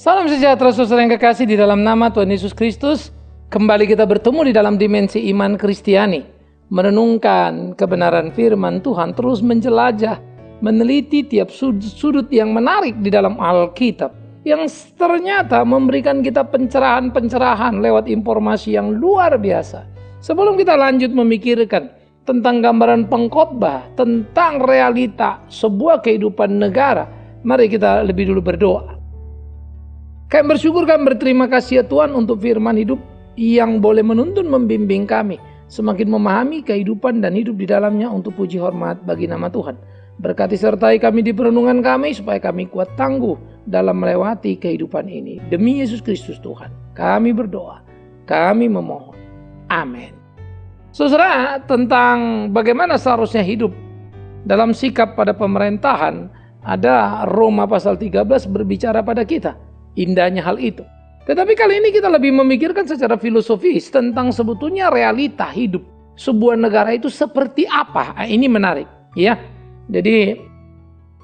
Salam sejahtera saudara yang kekasih di dalam nama Tuhan Yesus Kristus. Kembali kita bertemu di dalam dimensi iman Kristiani, merenungkan kebenaran firman Tuhan, terus menjelajah, meneliti tiap sudut yang menarik di dalam Alkitab, yang ternyata memberikan kita pencerahan-pencerahan lewat informasi yang luar biasa. Sebelum kita lanjut memikirkan tentang gambaran pengkhotbah, tentang realita sebuah kehidupan negara, mari kita lebih dulu berdoa. Kami bersyukur, kami berterima kasih ya Tuhan untuk firman hidup yang boleh menuntun membimbing kami semakin memahami kehidupan dan hidup di dalamnya untuk puji hormat bagi nama Tuhan. Berkati sertai kami di perenungan kami supaya kami kuat tangguh dalam melewati kehidupan ini. Demi Yesus Kristus Tuhan, kami berdoa, kami memohon. Amin. Saudara, tentang bagaimana seharusnya hidup dalam sikap pada pemerintahan, ada Roma pasal 13 berbicara pada kita. Indahnya hal itu. Tetapi kali ini kita lebih memikirkan secara filosofis tentang sebetulnya realita hidup sebuah negara itu seperti apa. Ini menarik, ya. Jadi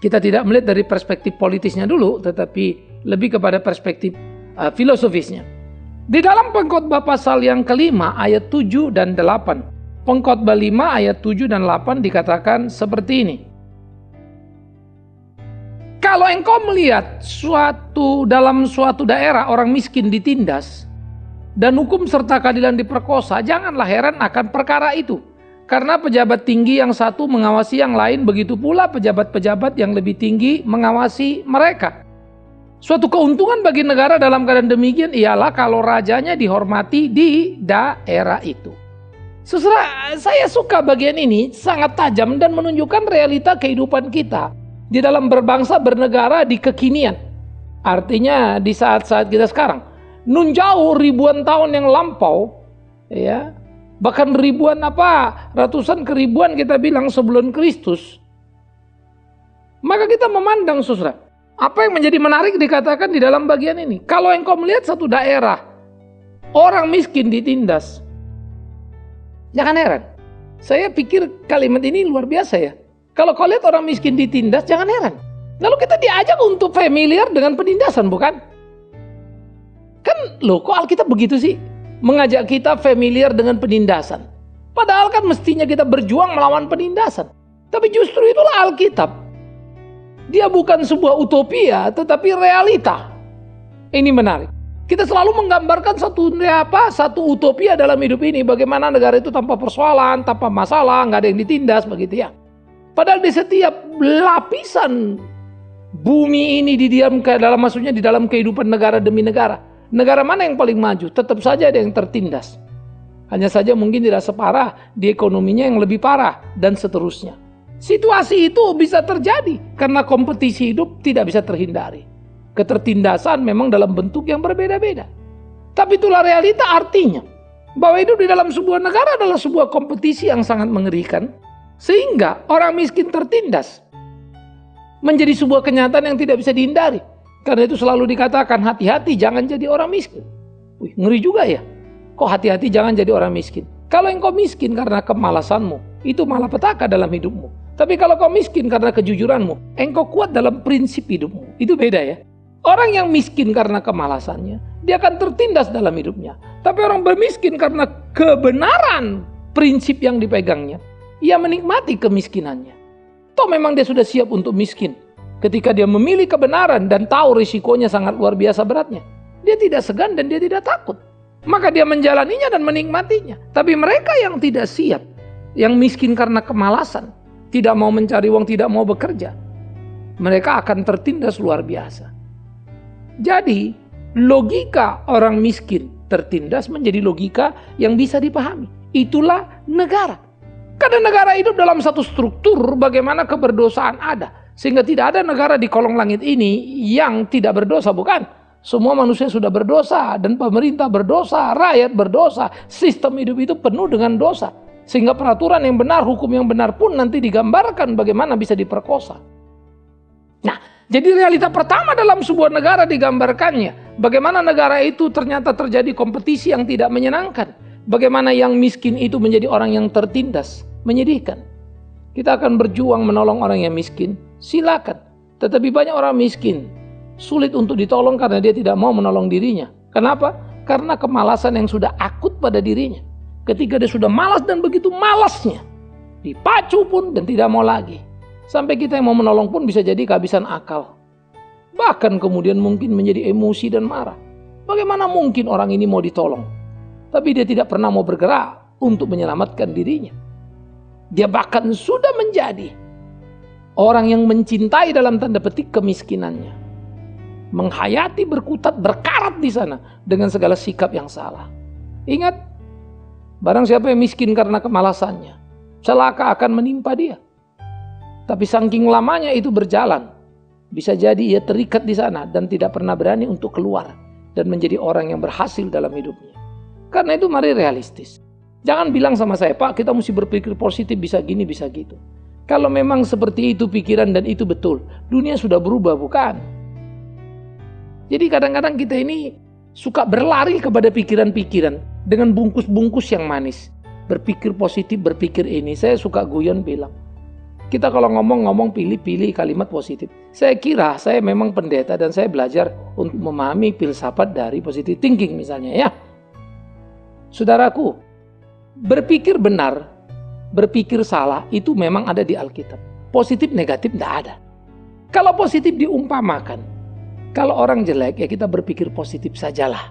kita tidak melihat dari perspektif politisnya dulu, tetapi lebih kepada perspektif filosofisnya. Di dalam Pengkhotbah pasal yang kelima ayat 7 dan 8. Pengkhotbah 5 ayat 7 dan 8 dikatakan seperti ini. Kalau engkau melihat dalam suatu daerah orang miskin ditindas dan hukum serta keadilan diperkosa, janganlah heran akan perkara itu. Karena pejabat tinggi yang satu mengawasi yang lain, begitu pula pejabat-pejabat yang lebih tinggi mengawasi mereka. Suatu keuntungan bagi negara dalam keadaan demikian ialah kalau rajanya dihormati di daerah itu. Saudara, saya suka bagian ini, sangat tajam dan menunjukkan realita kehidupan kita di dalam berbangsa bernegara di kekinian. Artinya di saat-saat kita sekarang, nun jauh ribuan tahun yang lampau, ya, bahkan ratusan ke ribuan kita bilang sebelum Kristus. Maka kita memandang, saudara, apa yang menjadi menarik dikatakan di dalam bagian ini. Kalau engkau melihat satu daerah orang miskin ditindas, jangan heran. Saya pikir kalimat ini luar biasa ya. Kalau kau lihat orang miskin ditindas, jangan heran. Lalu kita diajak untuk familiar dengan penindasan, bukan? Kan loh, kok Alkitab begitu sih? Mengajak kita familiar dengan penindasan. Padahal kan mestinya kita berjuang melawan penindasan. Tapi justru itulah Alkitab. Dia bukan sebuah utopia, tetapi realita. Ini menarik. Kita selalu menggambarkan satu utopia dalam hidup ini. Bagaimana negara itu tanpa persoalan, tanpa masalah, nggak ada yang ditindas, begitu ya. Padahal di setiap lapisan bumi ini di dalam kehidupan negara demi negara. Negara mana yang paling maju? Tetap saja ada yang tertindas. Hanya saja mungkin tidak separah di ekonominya yang lebih parah dan seterusnya. Situasi itu bisa terjadi karena kompetisi hidup tidak bisa terhindari. Ketertindasan memang dalam bentuk yang berbeda-beda. Tapi itulah realita, artinya bahwa hidup di dalam sebuah negara adalah sebuah kompetisi yang sangat mengerikan. Sehingga orang miskin tertindas menjadi sebuah kenyataan yang tidak bisa dihindari. Karena itu selalu dikatakan hati-hati jangan jadi orang miskin. Wih, ngeri juga ya. Kok hati-hati jangan jadi orang miskin? Kalau engkau miskin karena kemalasanmu, itu malapetaka dalam hidupmu. Tapi kalau kau miskin karena kejujuranmu, engkau kuat dalam prinsip hidupmu. Itu beda ya. Orang yang miskin karena kemalasannya, dia akan tertindas dalam hidupnya. Tapi orang bermiskin karena kebenaran prinsip yang dipegangnya, ia menikmati kemiskinannya. Toh memang dia sudah siap untuk miskin. Ketika dia memilih kebenaran dan tahu risikonya sangat luar biasa beratnya, dia tidak segan dan dia tidak takut. Maka dia menjalaninya dan menikmatinya. Tapi mereka yang tidak siap, yang miskin karena kemalasan, tidak mau mencari uang, tidak mau bekerja, mereka akan tertindas luar biasa. Jadi logika orang miskin tertindas menjadi logika yang bisa dipahami. Itulah negara. Karena negara hidup dalam satu struktur bagaimana keberdosaan ada. Sehingga tidak ada negara di kolong langit ini yang tidak berdosa, bukan? Semua manusia sudah berdosa dan pemerintah berdosa, rakyat berdosa. Sistem hidup itu penuh dengan dosa. Sehingga peraturan yang benar, hukum yang benar pun nanti digambarkan bagaimana bisa diperkosa. Nah, jadi realita pertama dalam sebuah negara digambarkannya. Bagaimana negara itu ternyata terjadi kompetisi yang tidak menyenangkan. Bagaimana yang miskin itu menjadi orang yang tertindas. Menyedihkan. Kita akan berjuang menolong orang yang miskin, silakan. Tetapi banyak orang miskin sulit untuk ditolong karena dia tidak mau menolong dirinya. Kenapa? Karena kemalasan yang sudah akut pada dirinya. Ketika dia sudah malas dan begitu malasnya, dipacu pun dan tidak mau lagi. Sampai kita yang mau menolong pun bisa jadi kehabisan akal. Bahkan kemudian mungkin menjadi emosi dan marah. Bagaimana mungkin orang ini mau ditolong? Tapi dia tidak pernah mau bergerak untuk menyelamatkan dirinya. Dia bahkan sudah menjadi orang yang mencintai dalam tanda petik kemiskinannya. Menghayati, berkutat, berkarat di sana dengan segala sikap yang salah. Ingat, barang siapa yang miskin karena kemalasannya, celaka akan menimpa dia. Tapi saking lamanya itu berjalan, bisa jadi ia terikat di sana dan tidak pernah berani untuk keluar dan menjadi orang yang berhasil dalam hidupnya. Karena itu mari realistis. Jangan bilang sama saya, Pak, kita mesti berpikir positif, bisa gini, bisa gitu. Kalau memang seperti itu pikiran dan itu betul, dunia sudah berubah, bukan? Jadi kadang-kadang kita ini suka berlari kepada pikiran-pikiran dengan bungkus-bungkus yang manis. Berpikir positif, berpikir ini. Saya suka guyon bilang, kita kalau ngomong-ngomong pilih-pilih kalimat positif. Saya kira saya memang pendeta dan saya belajar untuk memahami filsafat dari positive thinking misalnya ya. Saudaraku, berpikir benar, berpikir salah itu memang ada di Alkitab. Positif negatif tidak ada. Kalau positif diumpamakan, kalau orang jelek ya kita berpikir positif sajalah.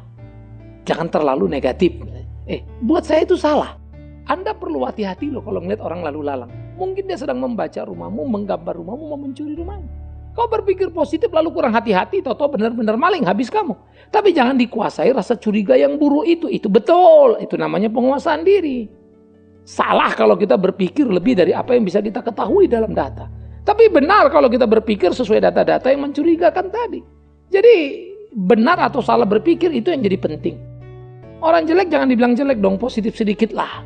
Jangan terlalu negatif. Buat saya itu salah. Anda perlu hati-hati loh kalau ngeliat orang lalu lalang. Mungkin dia sedang membaca rumahmu, menggambar rumahmu, mau mencuri rumahmu. Kau berpikir positif lalu kurang hati-hati, toto benar-benar maling, habis kamu. Tapi jangan dikuasai rasa curiga yang buruk itu. Itu betul, itu namanya penguasaan diri. Salah kalau kita berpikir lebih dari apa yang bisa kita ketahui dalam data. Tapi benar kalau kita berpikir sesuai data-data yang mencurigakan tadi. Jadi benar atau salah berpikir itu yang jadi penting. Orang jelek jangan dibilang jelek dong, positif sedikit lah.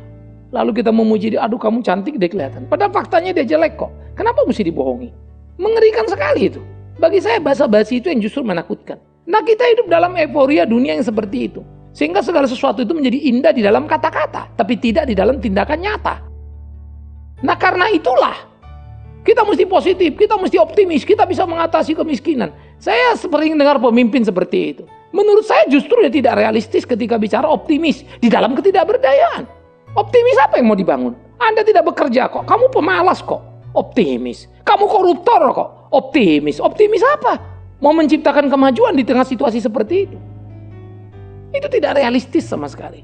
Lalu kita memuji dia, aduh kamu cantik deh kelihatan. Padahal faktanya dia jelek kok. Kenapa mesti dibohongi? Mengerikan sekali itu. Bagi saya basa-basi itu yang justru menakutkan. Nah kita hidup dalam euforia dunia yang seperti itu. Sehingga segala sesuatu itu menjadi indah di dalam kata-kata. Tapi tidak di dalam tindakan nyata. Nah karena itulah. Kita mesti positif, kita mesti optimis, kita bisa mengatasi kemiskinan. Saya sering dengar pemimpin seperti itu. Menurut saya justru dia tidak realistis ketika bicara optimis. Di dalam ketidakberdayaan. Optimis apa yang mau dibangun? Anda tidak bekerja kok, kamu pemalas kok. Optimis. Kamu koruptor kok. Optimis. Optimis apa? Mau menciptakan kemajuan di tengah situasi seperti itu. Itu tidak realistis sama sekali.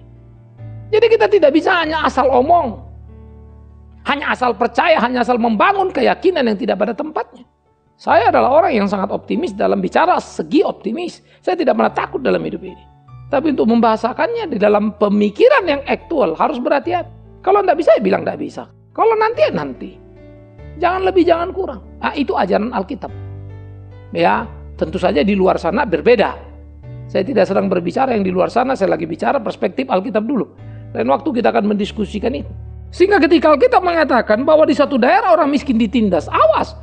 Jadi kita tidak bisa hanya asal omong. Hanya asal percaya, hanya asal membangun keyakinan yang tidak pada tempatnya. Saya adalah orang yang sangat optimis dalam bicara segi optimis. Saya tidak pernah takut dalam hidup ini. Tapi untuk membahasakannya di dalam pemikiran yang aktual harus berhati-hati. Kalau tidak bisa ya bilang tidak bisa. Kalau nanti ya nanti. Jangan lebih, jangan kurang. Nah, itu ajaran Alkitab. Ya, tentu saja di luar sana berbeda. Saya tidak sedang berbicara yang di luar sana, saya lagi bicara perspektif Alkitab dulu. Lain waktu kita akan mendiskusikan itu. Sehingga ketika Alkitab mengatakan bahwa di satu daerah orang miskin ditindas, awas.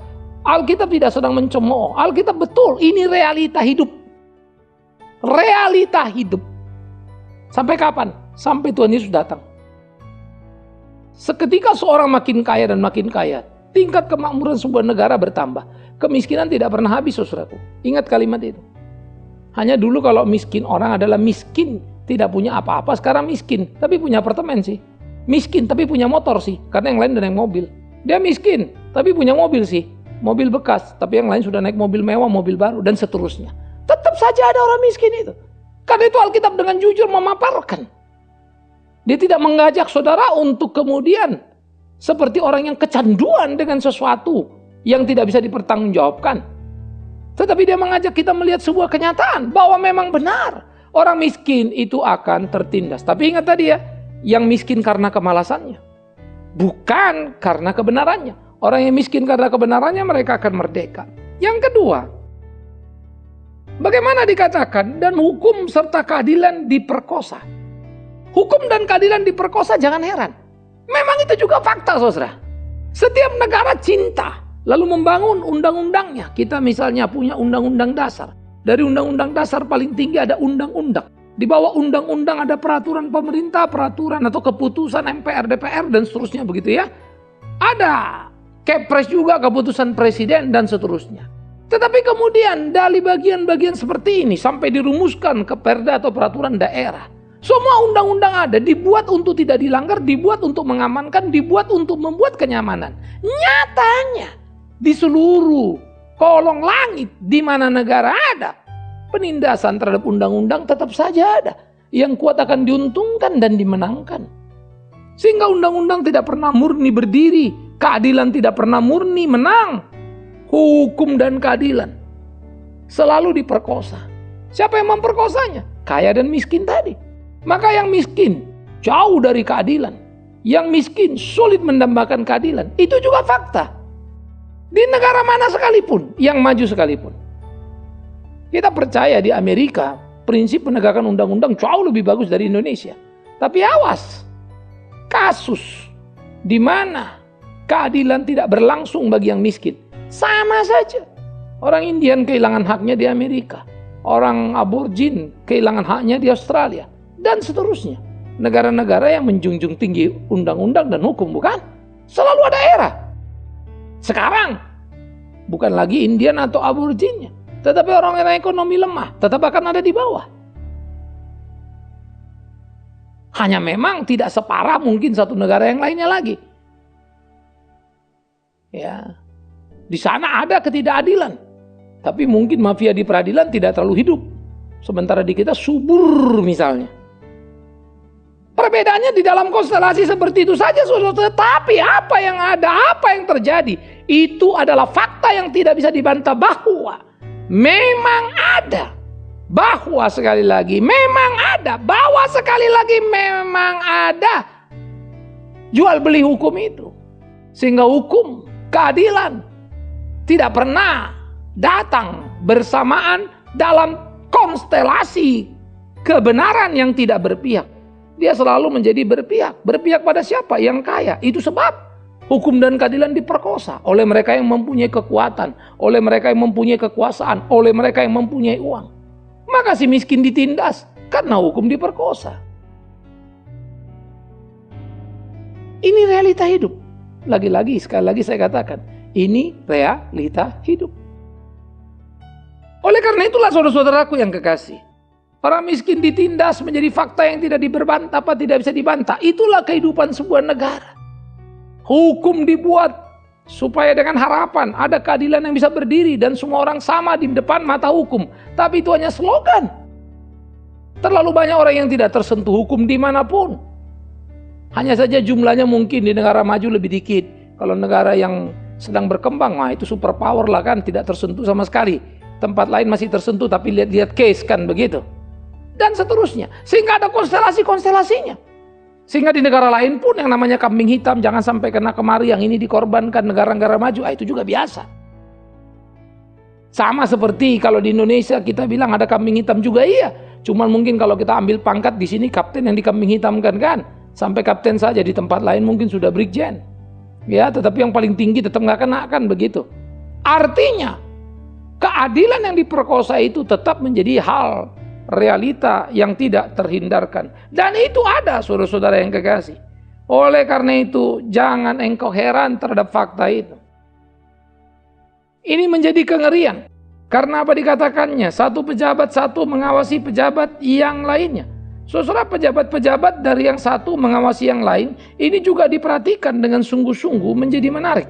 Alkitab tidak sedang mencemooh. Alkitab betul, ini realita hidup. Realita hidup. Sampai kapan? Sampai Tuhan Yesus datang. Seketika seorang makin kaya dan makin kaya, tingkat kemakmuran sebuah negara bertambah. Kemiskinan tidak pernah habis, saudaraku. Ingat kalimat itu. Hanya dulu kalau miskin orang adalah miskin, tidak punya apa-apa. Sekarang miskin, tapi punya apartemen sih. Miskin, tapi punya motor sih. Karena yang lain udah naik mobil. Dia miskin, tapi punya mobil sih. Mobil bekas, tapi yang lain sudah naik mobil mewah, mobil baru, dan seterusnya. Tetap saja ada orang miskin itu. Karena itu Alkitab dengan jujur memaparkan. Dia tidak mengajak saudara untuk kemudian seperti orang yang kecanduan dengan sesuatu yang tidak bisa dipertanggungjawabkan. Tetapi dia mengajak kita melihat sebuah kenyataan bahwa memang benar orang miskin itu akan tertindas. Tapi ingat tadi ya, yang miskin karena kemalasannya, bukan karena kebenarannya. Orang yang miskin karena kebenarannya mereka akan merdeka. Yang kedua, bagaimana dikatakan dan hukum serta keadilan diperkosa. Hukum dan keadilan diperkosa, jangan heran. Memang itu juga fakta, saudara. Setiap negara cinta, lalu membangun undang-undangnya. Kita misalnya punya undang-undang dasar. Dari undang-undang dasar paling tinggi ada undang-undang. Di bawah undang-undang ada peraturan pemerintah, peraturan atau keputusan MPR, DPR, dan seterusnya begitu ya. Ada Kepres juga, keputusan presiden, dan seterusnya. Tetapi kemudian dari bagian-bagian seperti ini sampai dirumuskan ke perda atau peraturan daerah. Semua undang-undang ada, dibuat untuk tidak dilanggar, dibuat untuk mengamankan, dibuat untuk membuat kenyamanan. Nyatanya di seluruh kolong langit di mana negara ada, penindasan terhadap undang-undang tetap saja ada. Yang kuat akan diuntungkan dan dimenangkan. Sehingga undang-undang tidak pernah murni berdiri, keadilan tidak pernah murni menang. Hukum dan keadilan selalu diperkosa. Siapa yang memperkosanya? Kaya dan miskin tadi. Maka yang miskin jauh dari keadilan. Yang miskin sulit mendambakan keadilan. Itu juga fakta. Di negara mana sekalipun, yang maju sekalipun. Kita percaya di Amerika, prinsip penegakan undang-undang jauh lebih bagus dari Indonesia. Tapi awas, kasus di mana keadilan tidak berlangsung bagi yang miskin. Sama saja. Orang Indian kehilangan haknya di Amerika. Orang aborigin kehilangan haknya di Australia. Dan seterusnya. Negara-negara yang menjunjung tinggi undang-undang dan hukum, bukan? Selalu ada era. Sekarang, bukan lagi Indian atau aboriginnya. Tetapi orang-orang ekonomi lemah tetap akan ada di bawah. Hanya memang tidak separah mungkin satu negara yang lainnya lagi. Ya. Di sana ada ketidakadilan. Tapi mungkin mafia di peradilan tidak terlalu hidup. Sementara di kita subur misalnya. Perbedaannya di dalam konstelasi seperti itu saja, saudara. Tetapi apa yang ada, apa yang terjadi, itu adalah fakta yang tidak bisa dibantah bahwa memang ada. Bahwa sekali lagi memang ada. Bahwa sekali lagi memang ada. Jual beli hukum itu. Sehingga hukum, keadilan tidak pernah datang bersamaan dalam konstelasi kebenaran yang tidak berpihak. Dia selalu menjadi berpihak. Berpihak pada siapa? Yang kaya. Itu sebab hukum dan keadilan diperkosa oleh mereka yang mempunyai kekuatan, oleh mereka yang mempunyai kekuasaan, oleh mereka yang mempunyai uang. Maka si miskin ditindas karena hukum diperkosa. Ini realita hidup. Lagi-lagi, sekali lagi saya katakan, ini realita hidup. Oleh karena itulah saudara-saudaraku yang kekasih, orang miskin ditindas menjadi fakta yang tidak diberbantah, tidak bisa dibantah. Itulah kehidupan sebuah negara. Hukum dibuat supaya dengan harapan ada keadilan yang bisa berdiri dan semua orang sama di depan mata hukum. Tapi itu hanya slogan. Terlalu banyak orang yang tidak tersentuh hukum dimanapun. Hanya saja jumlahnya mungkin di negara maju lebih dikit. Kalau negara yang sedang berkembang, itu superpower lah kan, tidak tersentuh sama sekali. Tempat lain masih tersentuh tapi lihat case kan begitu. Dan seterusnya. Sehingga ada konstelasi-konstelasinya. Sehingga di negara lain pun yang namanya kambing hitam, jangan sampai kena kemari, yang ini dikorbankan negara-negara maju, itu juga biasa. Sama seperti kalau di Indonesia kita bilang ada kambing hitam juga, iya. Cuman mungkin kalau kita ambil pangkat di sini kapten yang dikambing hitamkan kan. Sampai kapten saja, di tempat lain mungkin sudah brigjen. Ya, tetapi yang paling tinggi tetap nggak kena kan begitu. Artinya keadilan yang diperkosa itu tetap menjadi hal realita yang tidak terhindarkan. Dan itu ada, saudara-saudara yang kekasih. Oleh karena itu jangan engkau heran terhadap fakta itu. Ini menjadi kengerian. Karena apa dikatakannya? Satu pejabat satu mengawasi pejabat yang lainnya. Saudara, pejabat-pejabat dari yang satu mengawasi yang lain, ini juga diperhatikan dengan sungguh-sungguh menjadi menarik.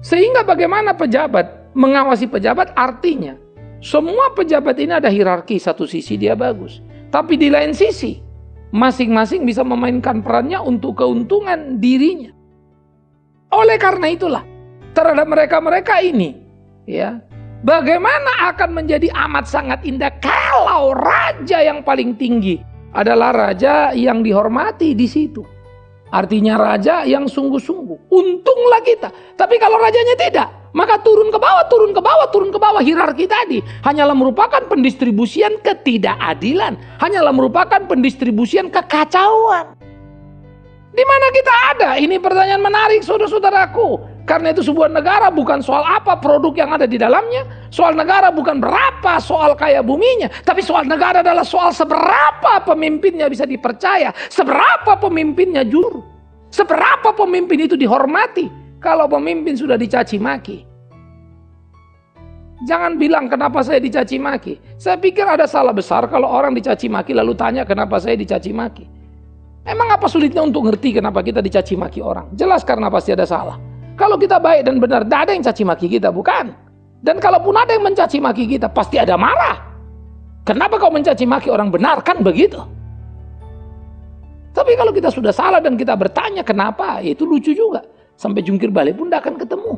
Sehingga bagaimana pejabat mengawasi pejabat, artinya semua pejabat ini ada hierarki, satu sisi dia bagus. Tapi di lain sisi, masing-masing bisa memainkan perannya untuk keuntungan dirinya. Oleh karena itulah, terhadap mereka-mereka ini, ya, bagaimana akan menjadi amat sangat indah kalau raja yang paling tinggi adalah raja yang dihormati di situ. Artinya raja yang sungguh-sungguh. Untunglah kita. Tapi kalau rajanya tidak, maka turun ke bawah, turun ke bawah, turun ke bawah. Hierarki tadi hanyalah merupakan pendistribusian ketidakadilan. Hanyalah merupakan pendistribusian kekacauan. Di mana kita ada? Ini pertanyaan menarik, saudara-saudaraku. Karena itu sebuah negara bukan soal apa produk yang ada di dalamnya. Soal negara bukan berapa soal kaya buminya. Tapi soal negara adalah soal seberapa pemimpinnya bisa dipercaya. Seberapa pemimpinnya jujur. Seberapa pemimpin itu dihormati. Kalau pemimpin sudah dicaci maki, Jangan bilang kenapa saya dicaci maki. Saya pikir ada salah besar kalau orang dicaci maki lalu tanya kenapa saya dicaci maki. Emang apa sulitnya untuk ngerti kenapa kita dicaci maki orang? Jelas karena pasti ada salah. Kalau kita baik dan benar, tidak ada yang caci maki kita, bukan? Dan kalaupun ada yang mencaci maki kita, pasti ada marah. Kenapa kau mencaci maki orang benar? Kan begitu. Tapi kalau kita sudah salah dan kita bertanya kenapa, ya itu lucu juga. Sampai jungkir balik pun tidak akan ketemu.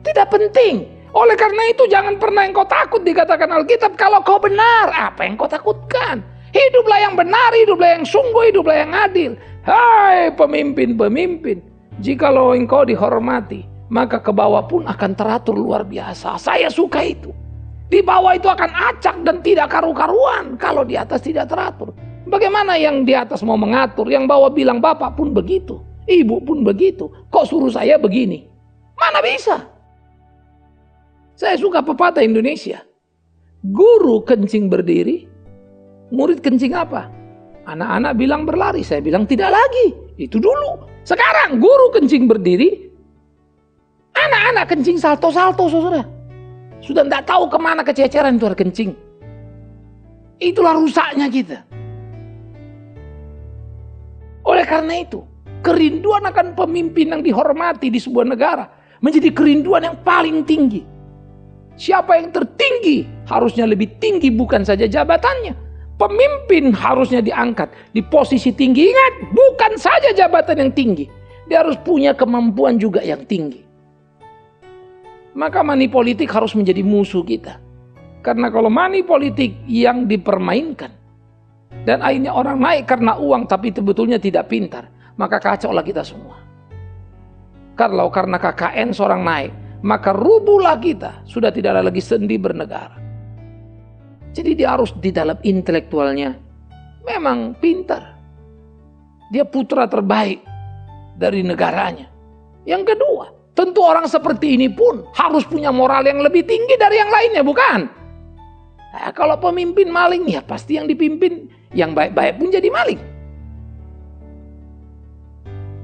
Tidak penting. Oleh karena itu jangan pernah engkau takut dikatakan Alkitab kalau kau benar. Apa yang kau takutkan? Hiduplah yang benar, hiduplah yang sungguh, hiduplah yang adil. Hai pemimpin-pemimpin, jikalau engkau dihormati, maka ke bawah pun akan teratur luar biasa. Saya suka itu. Di bawah itu akan acak dan tidak karu-karuan kalau di atas tidak teratur. Bagaimana yang di atas mau mengatur? Yang bawah bilang bapak pun begitu, ibu pun begitu. Kok suruh saya begini? Mana bisa? Saya suka pepatah Indonesia. Guru kencing berdiri, murid kencing apa? Anak-anak bilang berlari, saya bilang tidak lagi. Itu dulu. Sekarang guru kencing berdiri, anak-anak kencing salto-salto, saudara. Sudah tidak tahu kemana kececeran itu kencing. Itulah rusaknya kita. Oleh karena itu, kerinduan akan pemimpin yang dihormati di sebuah negara menjadi kerinduan yang paling tinggi. Siapa yang tertinggi harusnya lebih tinggi bukan saja jabatannya. Pemimpin harusnya diangkat di posisi tinggi. Ingat, bukan saja jabatan yang tinggi. Dia harus punya kemampuan juga yang tinggi. Maka money politik harus menjadi musuh kita. Karena kalau money politik yang dipermainkan dan akhirnya orang naik karena uang tapi sebetulnya tidak pintar, maka kacaulah kita semua. Kalau karena KKN seorang naik, maka rubuhlah kita, sudah tidak ada lagi sendi bernegara. Jadi dia harus di dalam intelektualnya memang pintar. Dia putra terbaik dari negaranya. Yang kedua, tentu orang seperti ini pun harus punya moral yang lebih tinggi dari yang lainnya, bukan? Nah, kalau pemimpin maling, ya pasti yang dipimpin yang baik-baik pun jadi maling.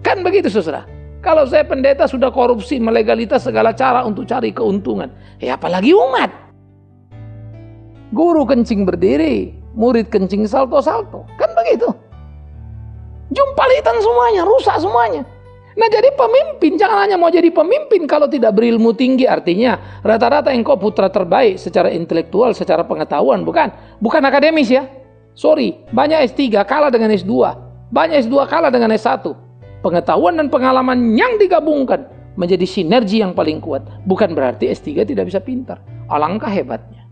Kan begitu, saudara? Kalau saya pendeta sudah korupsi, melegalitas segala cara untuk cari keuntungan, ya apalagi umat. Guru kencing berdiri, murid kencing salto-salto, kan begitu. Jumpalitan semuanya, rusak semuanya. Nah jadi pemimpin jangan hanya mau jadi pemimpin kalau tidak berilmu tinggi. Artinya rata-rata engkau putra terbaik secara intelektual, secara pengetahuan, bukan akademis ya. Sorry, banyak S3 kalah dengan S2, banyak S2 kalah dengan S1. Pengetahuan dan pengalaman yang digabungkan menjadi sinergi yang paling kuat. Bukan berarti S3 tidak bisa pintar. Alangkah hebatnya.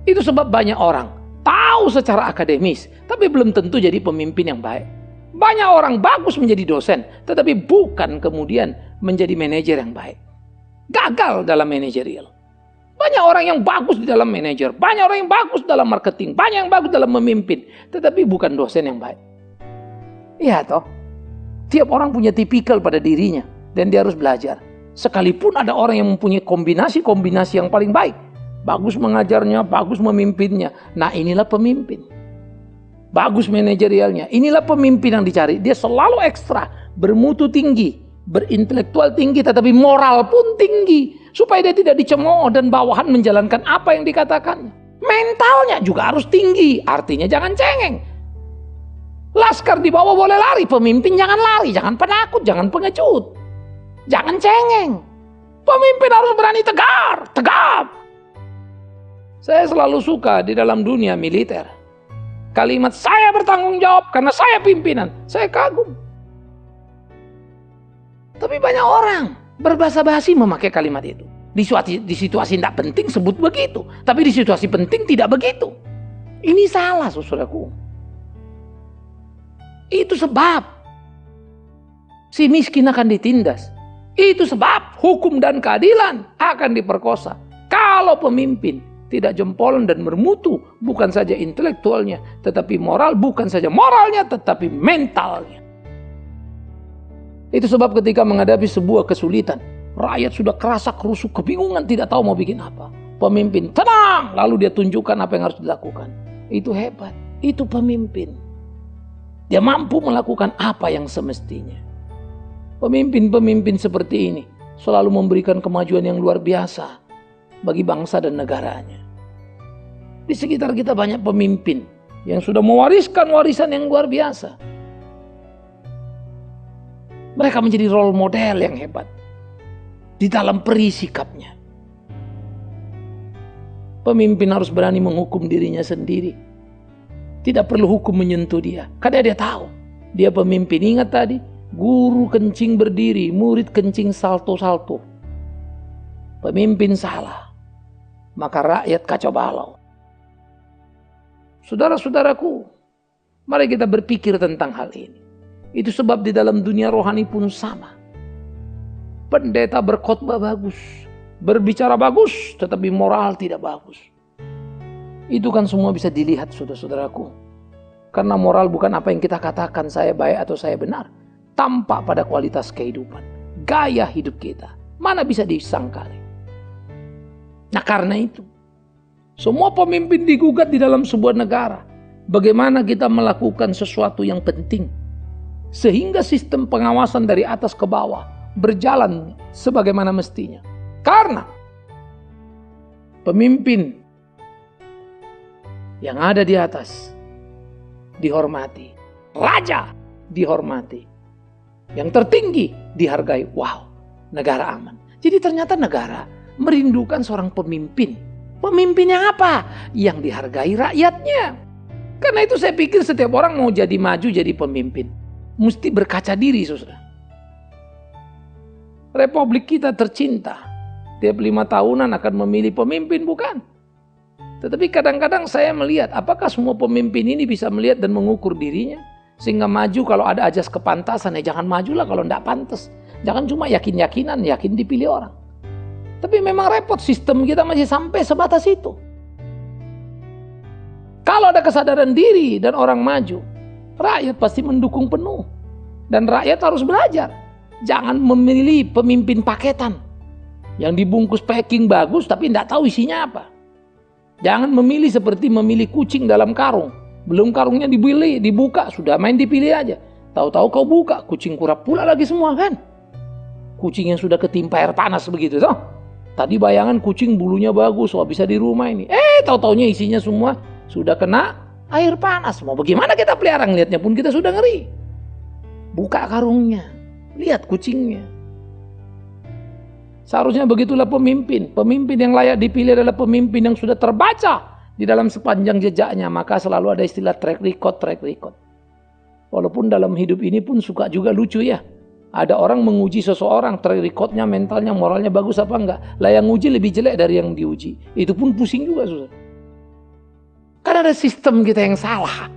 Itu sebab banyak orang tahu secara akademis, tapi belum tentu jadi pemimpin yang baik. Banyak orang bagus menjadi dosen, tetapi bukan kemudian menjadi manajer yang baik. Gagal dalam manajerial. Banyak orang yang bagus di dalam manajer, banyak orang yang bagus dalam marketing, banyak yang bagus dalam memimpin, tetapi bukan dosen yang baik. Iya toh. Tiap orang punya tipikal pada dirinya dan dia harus belajar. Sekalipun ada orang yang mempunyai kombinasi yang paling baik. Bagus mengajarnya, bagus memimpinnya. Nah inilah pemimpin. Bagus manajerialnya. Inilah pemimpin yang dicari. Dia selalu ekstra, bermutu tinggi, berintelektual tinggi, tetapi moral pun tinggi. Supaya dia tidak dicemooh dan bawahan menjalankan apa yang dikatakannya. Mentalnya juga harus tinggi. Artinya jangan cengeng. Laskar di bawah boleh lari, pemimpin jangan lari, jangan penakut, jangan pengecut, jangan cengeng. Pemimpin harus berani tegar, tegap. Saya selalu suka di dalam dunia militer kalimat saya bertanggung jawab karena saya pimpinan. Saya kagum. Tapi banyak orang berbahasa-basi memakai kalimat itu. Di situasi tidak penting sebut begitu, tapi di situasi penting tidak begitu. Ini salah, saudaraku. Itu sebab si miskin akan ditindas. Itu sebab hukum dan keadilan akan diperkosa. Kalau pemimpin tidak jempolan dan bermutu, bukan saja intelektualnya, tetapi moral, bukan saja moralnya, tetapi mentalnya. Itu sebab ketika menghadapi sebuah kesulitan, rakyat sudah kerasa kerusuk, kebingungan, tidak tahu mau bikin apa. Pemimpin tenang, lalu dia tunjukkan apa yang harus dilakukan. Itu hebat, itu pemimpin. Dia mampu melakukan apa yang semestinya. Pemimpin-pemimpin seperti ini selalu memberikan kemajuan yang luar biasa bagi bangsa dan negaranya. Di sekitar kita banyak pemimpin yang sudah mewariskan warisan yang luar biasa. Mereka menjadi role model yang hebat di dalam peri sikapnya. Pemimpin harus berani menghukum dirinya sendiri. Tidak perlu hukum menyentuh dia, karena dia tahu dia pemimpin. Ingat tadi, guru kencing berdiri, murid kencing salto-salto. Pemimpin salah, maka rakyat kacau balau. Saudara-saudaraku, mari kita berpikir tentang hal ini. Itu sebab di dalam dunia rohani pun sama. Pendeta berkhotbah bagus, berbicara bagus, tetapi moral tidak bagus. Itu kan semua bisa dilihat, saudara-saudaraku. Karena moral bukan apa yang kita katakan saya baik atau saya benar. Tampak pada kualitas kehidupan, gaya hidup kita. Mana bisa disangkali. Nah karena itu, semua pemimpin digugat di dalam sebuah negara. Bagaimana kita melakukan sesuatu yang penting, sehingga sistem pengawasan dari atas ke bawah berjalan sebagaimana mestinya. Karena pemimpin yang ada di atas dihormati, raja dihormati, yang tertinggi dihargai. Wow, negara aman. Jadi ternyata negara merindukan seorang pemimpin. Pemimpin yang apa? Yang dihargai rakyatnya. Karena itu saya pikir setiap orang mau jadi maju jadi pemimpin, mesti berkaca diri, saudara. Republik kita tercinta, tiap 5 tahunan akan memilih pemimpin, bukan? Tetapi kadang-kadang saya melihat, apakah semua pemimpin ini bisa melihat dan mengukur dirinya? Sehingga maju kalau ada ajas kepantasan, ya jangan majulah kalau tidak pantas. Jangan cuma yakin-yakinan, yakin dipilih orang. Tapi memang repot, sistem kita masih sampai sebatas itu. Kalau ada kesadaran diri dan orang maju, rakyat pasti mendukung penuh. Dan rakyat harus belajar. Jangan memilih pemimpin paketan yang dibungkus packing bagus tapi tidak tahu isinya apa. Jangan memilih seperti memilih kucing dalam karung. Belum karungnya dibuka, sudah main dipilih aja. Tahu-tahu kau buka, kucing kurap pula lagi semua kan. Kucing yang sudah ketimpa air panas begitu toh. Tadi bayangan kucing bulunya bagus, wah bisa di rumah ini. Tahu-taunya isinya semua sudah kena air panas. Mau bagaimana kita pelihara, ngelihatnya pun kita sudah ngeri. Buka karungnya, lihat kucingnya. Seharusnya begitulah pemimpin. Pemimpin yang layak dipilih adalah pemimpin yang sudah terbaca di dalam sepanjang jejaknya. Maka selalu ada istilah track record. Walaupun dalam hidup ini pun suka juga lucu ya. Ada orang menguji seseorang, track recordnya, mentalnya, moralnya bagus apa enggak. Lah yang nguji lebih jelek dari yang diuji. Itu pun pusing juga, saudara. Karena ada sistem kita yang salah.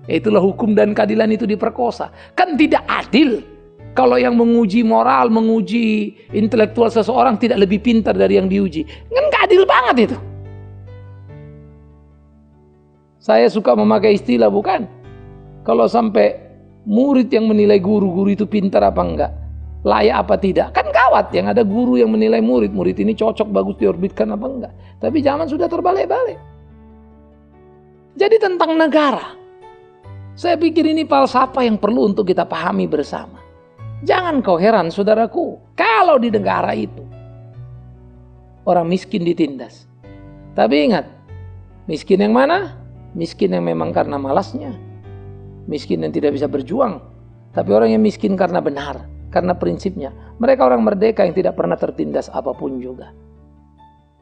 Itulah hukum dan keadilan itu diperkosa. Kan tidak adil kalau yang menguji moral, menguji intelektual seseorang tidak lebih pintar dari yang diuji. Kan gak adil banget itu. Saya suka memakai istilah, bukan? Kalau sampai murid yang menilai guru itu pintar apa enggak, layak apa tidak, kan gawat. Yang ada guru yang menilai murid ini cocok, bagus diorbitkan apa enggak. Tapi zaman sudah terbalik-balik. Jadi tentang negara, saya pikir ini falsafah yang perlu untuk kita pahami bersama. Jangan kau heran, saudaraku, kalau di negara itu orang miskin ditindas. Tapi ingat, miskin yang mana? Miskin yang memang karena malasnya, miskin yang tidak bisa berjuang. Tapi orang yang miskin karena benar, karena prinsipnya. Mereka orang merdeka yang tidak pernah tertindas apapun juga.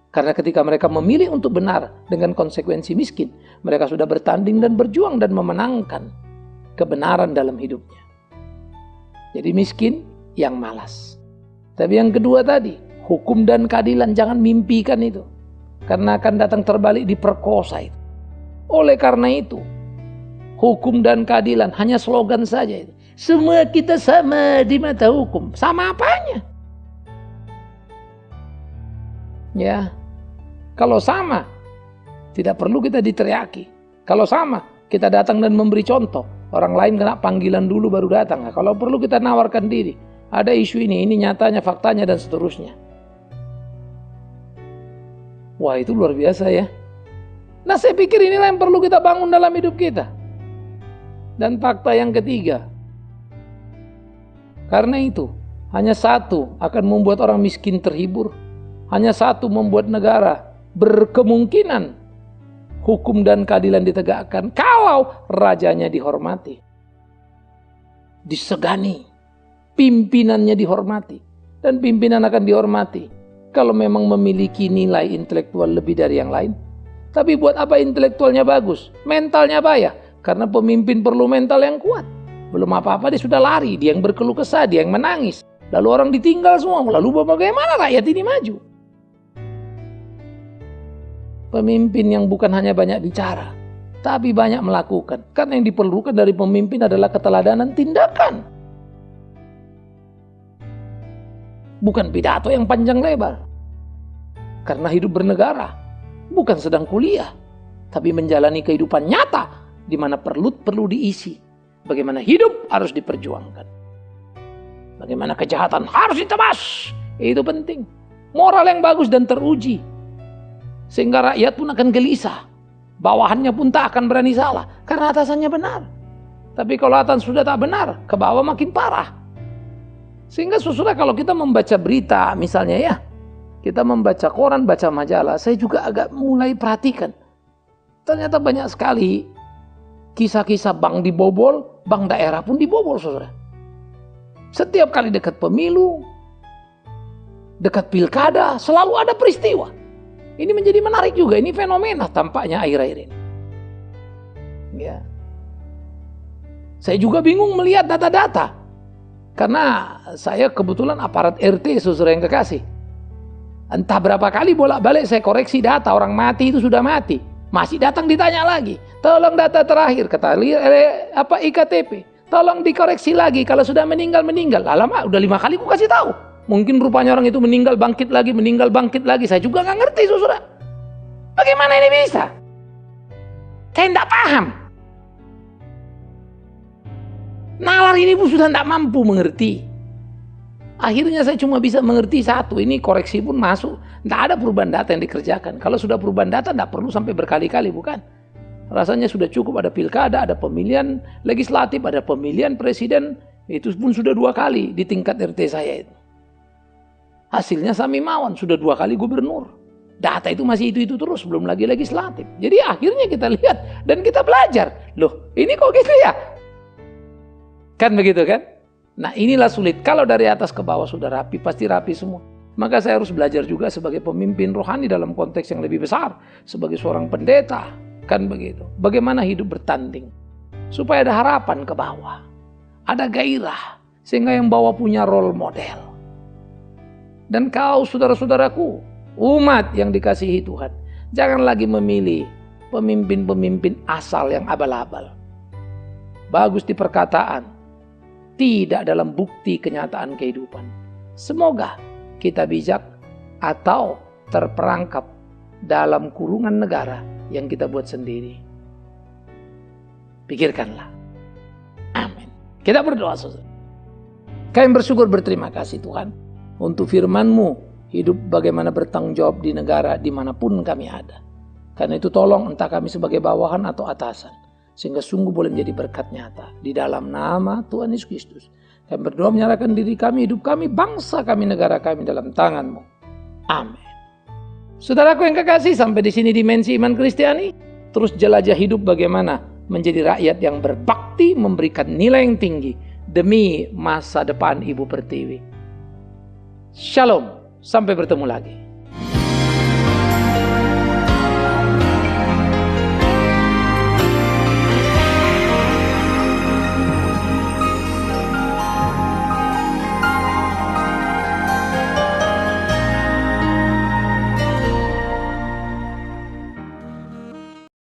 Karena ketika mereka memilih untuk benar dengan konsekuensi miskin, mereka sudah bertanding dan berjuang dan memenangkan kebenaran dalam hidupnya. Jadi miskin yang malas. Tapi yang kedua tadi, hukum dan keadilan, jangan mimpikan itu. Karena akan datang terbalik, diperkosa itu. Oleh karena itu, hukum dan keadilan hanya slogan saja itu. Semua kita sama di mata hukum. Sama apanya? Ya, kalau sama, tidak perlu kita diteriaki. Kalau sama, kita datang dan memberi contoh. Orang lain kena panggilan dulu baru datang. Nah, kalau perlu kita nawarkan diri. Ada isu ini nyatanya, faktanya, dan seterusnya. Wah, itu luar biasa ya. Nah, saya pikir inilah yang perlu kita bangun dalam hidup kita. Dan fakta yang ketiga. Karena itu, Hanya satu akan membuat orang miskin terhibur. Hanya satu membuat negara berkemungkinan hukum dan keadilan ditegakkan kalau rajanya dihormati, disegani, pimpinannya dihormati. Dan pimpinan akan dihormati kalau memang memiliki nilai intelektual lebih dari yang lain. Tapi buat apa intelektualnya bagus, mentalnya payah? Karena pemimpin perlu mental yang kuat. Belum apa-apa dia sudah lari, dia yang berkeluh kesah, dia yang menangis. Lalu orang ditinggal semua, lalu bagaimana rakyat ini maju? Pemimpin yang bukan hanya banyak bicara, tapi banyak melakukan. Karena yang diperlukan dari pemimpin adalah keteladanan tindakan. Bukan pidato yang panjang lebar. Karena hidup bernegara bukan sedang kuliah, tapi menjalani kehidupan nyata di mana perlu diisi. Bagaimana hidup harus diperjuangkan. Bagaimana kejahatan harus ditebas. Itu penting. Moral yang bagus dan teruji. Sehingga rakyat pun akan gelisah. Bawahannya pun tak akan berani salah. Karena atasannya benar. Tapi kalau atasan sudah tak benar, ke bawah makin parah. Sehingga sudah kalau kita membaca berita misalnya ya. Kita membaca koran, baca majalah. Saya juga agak mulai perhatikan. Ternyata banyak sekali kisah-kisah bank dibobol, bank daerah pun dibobol, saudara. Setiap kali dekat pemilu, dekat pilkada, selalu ada peristiwa. Ini menjadi menarik juga, ini fenomena tampaknya akhir-akhir ini. Ya. Saya juga bingung melihat data-data. Karena saya kebetulan aparat RT, saudara yang kekasih. Entah berapa kali bolak-balik saya koreksi data, orang mati itu sudah mati. Masih datang ditanya lagi. Tolong data terakhir, kata IKTP. Tolong dikoreksi lagi kalau sudah meninggal. Alamak, udah 5 kali aku kasih tahu. Mungkin rupanya orang itu meninggal bangkit lagi. Saya juga nggak ngerti, saudara. Bagaimana ini bisa? Saya tidak paham. Nalar ini pun sudah tidak mampu mengerti. Akhirnya saya cuma bisa mengerti satu. Ini koreksi pun masuk. Tidak ada perubahan data yang dikerjakan. Kalau sudah perubahan data tidak perlu sampai berkali-kali, bukan? Rasanya sudah cukup ada pilkada, ada pemilihan legislatif, ada pemilihan presiden. Itu pun sudah 2 kali di tingkat RT saya itu. Hasilnya Sami Mawan, sudah 2 kali gubernur. Data itu masih itu terus, belum lagi legislatif. Jadi akhirnya kita lihat dan kita belajar. Loh, ini kok gitu ya? Kan begitu kan? Nah inilah sulit. Kalau dari atas ke bawah sudah rapi, pasti rapi semua. Maka saya harus belajar juga sebagai pemimpin rohani dalam konteks yang lebih besar. Sebagai seorang pendeta. Kan begitu. Bagaimana hidup bertanding. Supaya ada harapan ke bawah. Ada gairah. Sehingga yang bawah punya role model. Dan kau saudara-saudaraku. Umat yang dikasihi Tuhan. Jangan lagi memilih pemimpin-pemimpin asal yang abal-abal. Bagus di perkataan. Tidak dalam bukti kenyataan kehidupan. Semoga kita bijak atau terperangkap dalam kurungan negara yang kita buat sendiri. Pikirkanlah. Amin. Kita berdoa, saudara. Kami bersyukur berterima kasih Tuhan untuk firman-Mu, hidup bagaimana bertanggung jawab di negara dimanapun kami ada. Karena itu tolong entah kami sebagai bawahan atau atasan. Sehingga sungguh boleh menjadi berkat nyata. Di dalam nama Tuhan Yesus Kristus. Kami berdoa menyerahkan diri kami, hidup kami, bangsa kami, negara kami dalam tangan-Mu. Amin. Saudaraku yang kekasih, sampai di sini dimensi iman Kristiani. Terus jelajah hidup bagaimana menjadi rakyat yang berbakti, memberikan nilai yang tinggi demi masa depan Ibu Pertiwi. Shalom, sampai bertemu lagi.